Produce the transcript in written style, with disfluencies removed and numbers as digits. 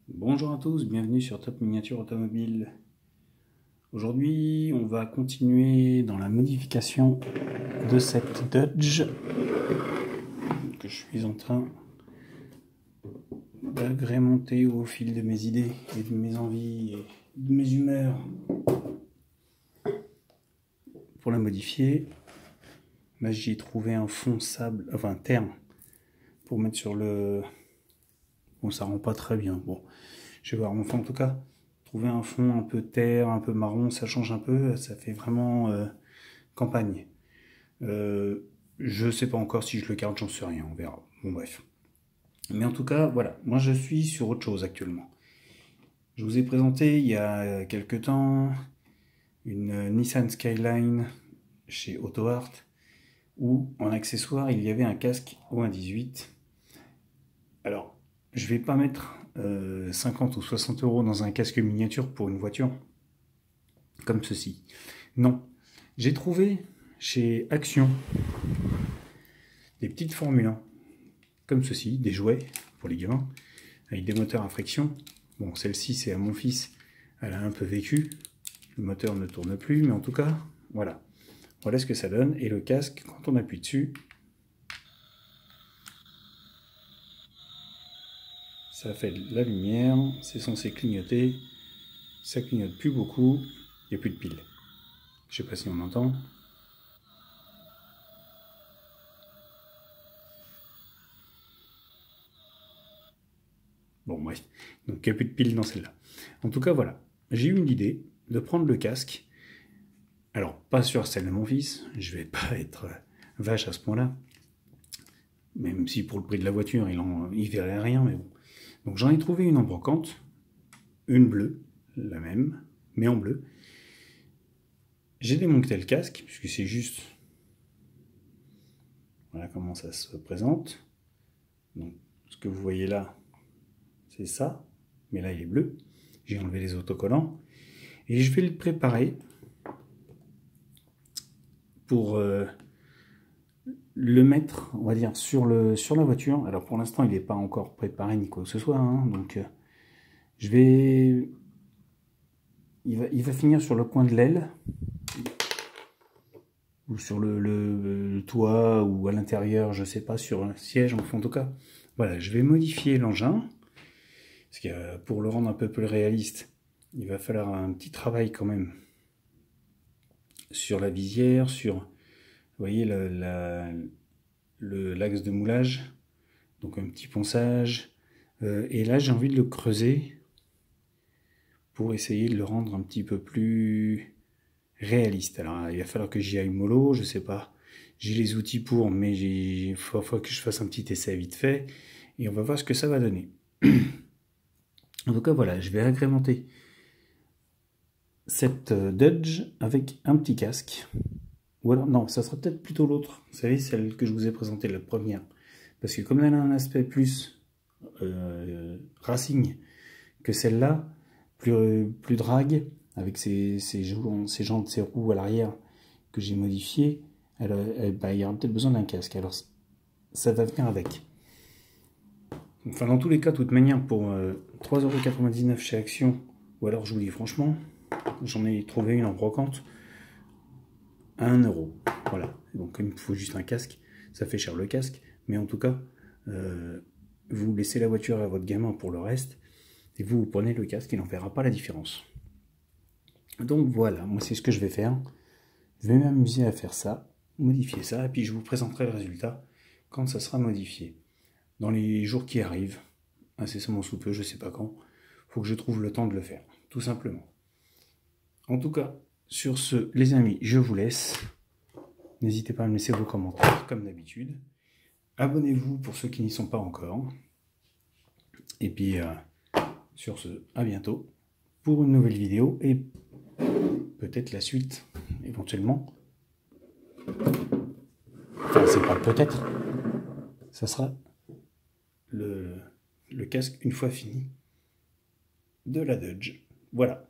Bonjour à tous, bienvenue sur Top Miniature Automobile. Aujourd'hui, on va continuer dans la modification de cette Dodge que je suis en train d'agrémenter au fil de mes idées et de mes envies et de mes humeurs pour la modifier. Là, j'ai trouvé un fond sable, enfin terre, pour mettre sur le... Bon, ça rend pas très bien. Bon, je vais voir. Enfin, en tout cas, trouver un fond un peu terre, un peu marron, ça change un peu. Ça fait vraiment campagne. Je sais pas encore si je le garde, j'en sais rien, on verra. Bon, bref. Mais en tout cas, voilà. Moi, je suis sur autre chose actuellement. Je vous ai présenté il y a quelques temps une Nissan Skyline chez AutoArt où en accessoire il y avait un casque OS18. Alors, je vais pas mettre 50 ou 60 euros dans un casque miniature pour une voiture comme ceci. Non, j'ai trouvé chez Action des petites Formule 1 comme ceci, des jouets pour les gamins avec des moteurs à friction. Bon, celle-ci c'est à mon fils, elle a un peu vécu, le moteur ne tourne plus, mais en tout cas, voilà. Voilà ce que ça donne. Et le casque, quand on appuie dessus, ça fait de la lumière, c'est censé clignoter, ça clignote plus beaucoup, il n'y a plus de pile. Je sais pas si on entend. Bon bref, donc il n'y a plus de pile dans celle-là. En tout cas voilà, j'ai eu une idée de prendre le casque. Alors pas sur celle de mon fils, je vais pas être vache à ce point-là. Même si pour le prix de la voiture, il verrait rien, mais bon. Donc j'en ai trouvé une en brocante, une bleue, la même, mais en bleu. J'ai démonté le casque, puisque c'est juste... Voilà comment ça se présente. Donc ce que vous voyez là, c'est ça, mais là il est bleu. J'ai enlevé les autocollants. Et je vais le préparer pour le mettre, on va dire, sur la voiture. Alors pour l'instant, il n'est pas encore préparé ni quoi que ce soit, hein, donc je vais... Il va finir sur le coin de l'aile, ou sur le toit, ou à l'intérieur, je sais pas, sur un siège, enfin en tout cas. Voilà, je vais modifier l'engin, parce que pour le rendre un peu plus réaliste, il va falloir un petit travail quand même sur la visière, sur, vous voyez, l'axe de moulage, donc un petit ponçage, et là j'ai envie de le creuser pour essayer de le rendre un petit peu plus réaliste. Alors il va falloir que j'y aille mollo, je sais pas, j'ai les outils pour, mais il faut que je fasse un petit essai vite fait, et on va voir ce que ça va donner. En tout cas voilà, je vais agrémenter cette Dodge avec un petit casque. Ou alors, non, ça sera peut-être plutôt l'autre. Vous savez, celle que je vous ai présentée, la première. Parce que comme elle a un aspect plus racing que celle-là, plus drague, avec ses jantes, ses roues à l'arrière que j'ai modifiées, il y aura peut-être besoin d'un casque. Alors, ça va venir avec. Enfin, dans tous les cas, de toute manière, pour 3,99 € chez Action, ou alors je vous dis franchement, j'en ai trouvé une en brocante, à 1 €. Voilà, donc il me faut juste un casque, ça fait cher le casque, mais en tout cas, vous laissez la voiture à votre gamin pour le reste, et vous prenez le casque, il n'en verra pas la différence. Donc voilà, moi c'est ce que je vais faire. Je vais m'amuser à faire ça, modifier ça, et puis je vous présenterai le résultat quand ça sera modifié. Dans les jours qui arrivent, incessamment sous peu, je ne sais pas quand, il faut que je trouve le temps de le faire, tout simplement. En tout cas, sur ce, les amis, je vous laisse. N'hésitez pas à me laisser vos commentaires, comme d'habitude. Abonnez-vous pour ceux qui n'y sont pas encore. Et puis, sur ce, à bientôt pour une nouvelle vidéo et peut-être la suite, éventuellement. Enfin, c'est pas peut-être. Ça sera le casque une fois fini de la Dodge. Voilà.